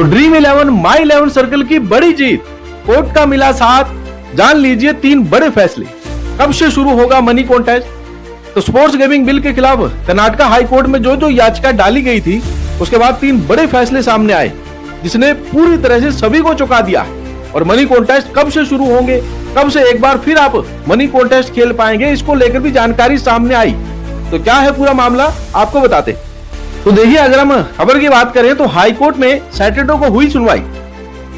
तो ड्रीम 11 माई 11 सर्कल की बड़ी जीत, कोर्ट का मिला साथ। जान लीजिए 3 बड़े फैसले। कब से शुरू होगा मनी कॉन्टेस्ट? तो स्पोर्ट्स गेमिंग बिल के खिलाफ कर्नाटक हाई कोर्ट में जो याचिका डाली गई थी, उसके बाद 3 बड़े फैसले सामने आए, जिसने पूरी तरह से सभी को चौंका दिया है। और मनी कॉन्टेस्ट कब से शुरू होंगे, कब से एक बार फिर आप मनी कॉन्टेस्ट खेल पाएंगे, इसको लेकर भी जानकारी सामने आई। तो क्या है पूरा मामला, आपको बताते। तो देखिए, अगर हम खबर की बात करें तो हाई कोर्ट में सैटरडे को हुई सुनवाई।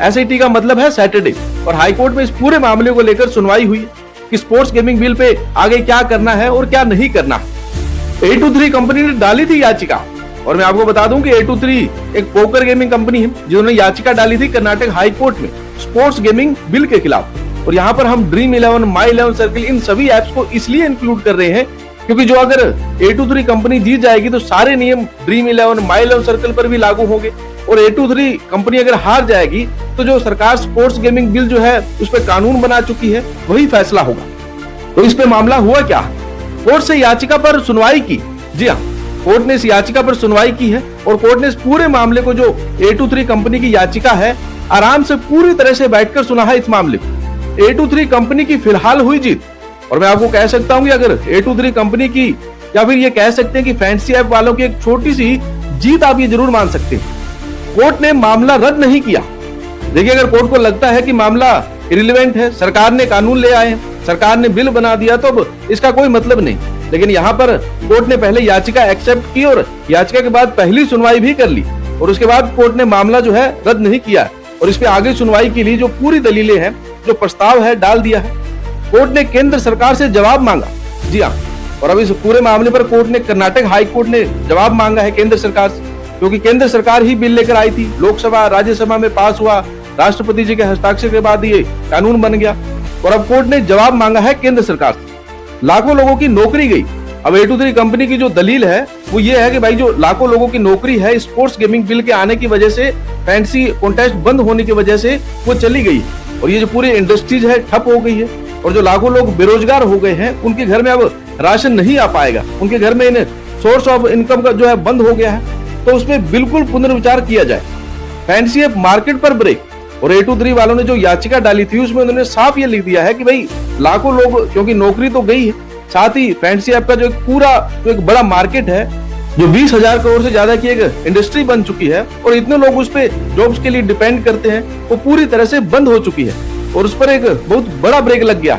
एसआईटी का मतलब है सैटरडे, और हाई कोर्ट में इस पूरे मामले को लेकर सुनवाई हुई कि स्पोर्ट्स गेमिंग बिल पे आगे क्या करना है और क्या नहीं करना। 823 कंपनी ने डाली थी याचिका, और मैं आपको बता दूं कि 823 एक पोकर गेमिंग कंपनी है जिन्होंने याचिका डाली थी कर्नाटक हाई कोर्ट में स्पोर्ट्स गेमिंग बिल के खिलाफ। और यहाँ पर हम ड्रीम 11, माई 11 सर्कल, इन सभी एप्स को इसलिए इंक्लूड कर रहे हैं क्योंकि जो अगर 823 कंपनी जीत जाएगी तो सारे नियम ड्रीम 11, माई 11 सर्कल पर भी लागू होंगे, और 823 कंपनी अगर हार जाएगी तो जो सरकार स्पोर्ट्स गेमिंग बिल जो है उस पर कानून बना चुकी है, वही फैसला होगा। तो इस पे मामला हुआ क्या? कोर्ट से याचिका पर सुनवाई की। जी हाँ, कोर्ट ने इस याचिका पर सुनवाई की है, और कोर्ट ने इस पूरे मामले को, जो 823 कंपनी की याचिका है, आराम से पूरी तरह से बैठकर सुना है इस मामले को। 823 कंपनी की फिलहाल हुई जीत, और मैं आपको कह सकता हूं कि अगर 823 कंपनी की, या फिर ये कह सकते हैं कि फैंसी ऐप वालों की एक छोटी सी जीत आप ये जरूर मान सकते हैं। कोर्ट ने मामला रद्द नहीं किया। देखिए, अगर कोर्ट को लगता है कि मामला इरिलेवेंट है, सरकार ने कानून ले आए, सरकार ने बिल बना दिया, तो अब इसका कोई मतलब नहीं। लेकिन यहाँ पर कोर्ट ने पहले याचिका एक्सेप्ट की, और याचिका के बाद पहली सुनवाई भी कर ली, और उसके बाद कोर्ट ने मामला जो है रद्द नहीं किया, और इस पे आगे सुनवाई के लिए जो पूरी दलीलें हैं, जो प्रस्ताव है, डाल दिया है। कोर्ट ने केंद्र सरकार से जवाब मांगा। जी हाँ, और अब इस पूरे मामले पर कोर्ट ने, कर्नाटक हाई कोर्ट ने जवाब मांगा है केंद्र सरकार से, क्योंकि केंद्र सरकार ही बिल लेकर आई थी। लोकसभा, राज्यसभा में पास हुआ, राष्ट्रपति जी के हस्ताक्षर के बाद ये कानून बन गया, और अब कोर्ट ने जवाब मांगा है केंद्र सरकार से। लाखों लोगों की नौकरी गई। अब 823 कंपनी की जो दलील है वो ये है कि भाई, जो लाखों लोगों की नौकरी है स्पोर्ट्स गेमिंग बिल के आने की वजह से, फैंसी कॉन्टेस्ट बंद होने की वजह से वो चली गई, और ये जो पूरी इंडस्ट्रीज है ठप हो गई है, और जो लाखों लोग बेरोजगार हो गए हैं, उनके घर में अब राशन नहीं आ पाएगा, उनके घर में इन सोर्स ऑफ इनकम का जो है बंद हो गया है। तो उसमें बिल्कुल पुनर्विचार किया जाए। फैंसी ऐप मार्केट पर ब्रेक, और 823 वालों ने जो याचिका डाली थी उसमें उन्होंने साफ ये लिख दिया है कि भाई, लाखों लोग, क्योंकि नौकरी तो गई है, साथ ही फैंसी ऐप का जो एक बड़ा मार्केट है, जो 20,000 करोड़ से ज्यादा की एक इंडस्ट्री बन चुकी है, और इतने लोग उस पे जॉब्स के लिए डिपेंड करते हैं, वो पूरी तरह से बंद हो चुकी है, और उस पर एक बहुत बड़ा ब्रेक लग गया।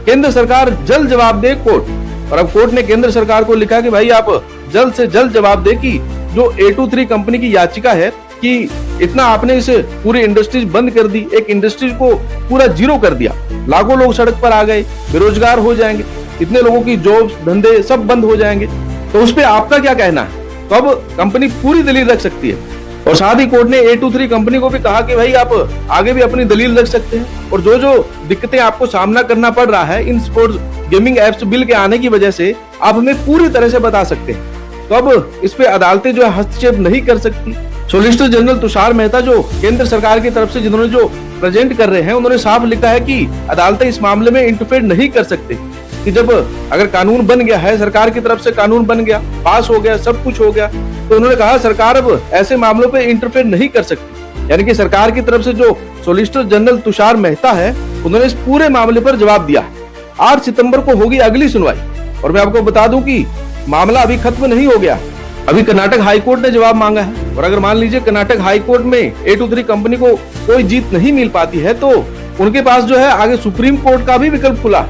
केंद्र सरकार जल्द जवाब दे, कोर्ट। और अब कोर्ट ने केंद्र सरकार को लिखा कि भाई, आप जल्द से जल्द जवाब दे कि जो 823 कंपनी की याचिका है कि इतना आपने इसे पूरी इंडस्ट्रीज बंद कर दी, एक इंडस्ट्रीज को पूरा जीरो कर दिया, लाखों लोग सड़क पर आ गए, बेरोजगार हो जाएंगे, इतने लोगों की जॉब्स, धंधे सब बंद हो जाएंगे, तो उस पे आपका क्या कहना है? तो अब कंपनी पूरी दलील रख सकती है। और साथ ही कोर्ट ने 823 कंपनी को भी कहा कि भाई, आप आगे भी अपनी दलील रख सकते हैं, और जो दिक्कतें आपको सामना करना पड़ रहा है in sports gaming apps bill के आने की वजह से, आप हमें पूरी तरह से बता सकते हैं। तो अब इस पे अदालतें जो है हस्तक्षेप नहीं कर सकती। सॉलिसिटर जनरल तुषार मेहता, जो केंद्र सरकार की तरफ से जिन्होंने जो प्रेजेंट कर रहे हैं, उन्होंने साफ लिखा है कि अदालतें इस मामले में इंटरफेयर नहीं कर सकती, कि जब अगर कानून बन गया है, सरकार की तरफ से कानून बन गया, पास हो गया, सब कुछ हो गया, तो उन्होंने कहा सरकार अब ऐसे मामलों पे इंटरफेयर नहीं कर सकती। यानी कि सरकार की तरफ से जो सॉलिसिटर जनरल तुषार मेहता है, उन्होंने इस पूरे मामले पर जवाब दिया है। 8 सितंबर को होगी अगली सुनवाई, और मैं आपको बता दूं कि मामला अभी खत्म नहीं हो गया। अभी कर्नाटक हाई कोर्ट ने जवाब मांगा है, और अगर मान लीजिए कर्नाटक हाई कोर्ट में 823 कंपनी को कोई जीत नहीं मिल पाती है, तो उनके पास जो है आगे सुप्रीम कोर्ट का भी विकल्प खुला।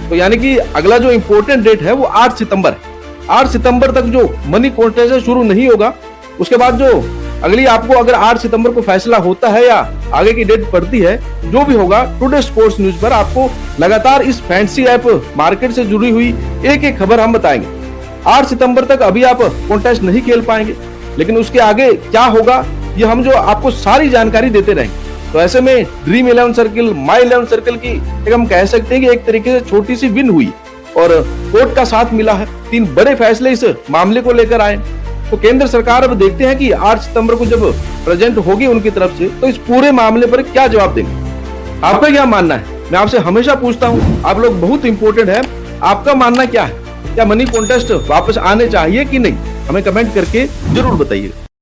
तो यानी कि अगला जो इम्पोर्टेंट डेट है वो 8 सितंबर है। 8 सितंबर तक जो मनी कॉन्टेस्ट शुरू नहीं होगा, उसके बाद जो अगली आपको, अगर 8 सितंबर को फैसला होता है या आगे की डेट पड़ती है, जो भी होगा, टुडे स्पोर्ट्स न्यूज पर आपको लगातार इस फैंसी ऐप मार्केट से जुड़ी हुई एक एक खबर हम बताएंगे। 8 सितंबर तक अभी आप कॉन्टेस्ट नहीं खेल पाएंगे, लेकिन उसके आगे क्या होगा, ये हम जो आपको सारी जानकारी देते रहेंगे। तो ऐसे में ड्रीम 11 सर्कल, माई 11 सर्कल की एक हम कह सकते हैं कि एक तरीके से छोटी सी विन हुई, और कोर्ट का साथ मिला है। 3 बड़े फैसले इस मामले को लेकर आए। तो केंद्र सरकार अब देखते हैं कि 8 सितंबर को जब प्रेजेंट होगी उनकी तरफ से, तो इस पूरे मामले पर क्या जवाब देंगे। आपका क्या मानना है? मैं आपसे हमेशा पूछता हूँ, आप लोग बहुत इंपॉर्टेंट है, आपका मानना क्या है? क्या मनी कॉन्टेस्ट वापस आने चाहिए कि नहीं? हमें कमेंट करके जरूर बताइए।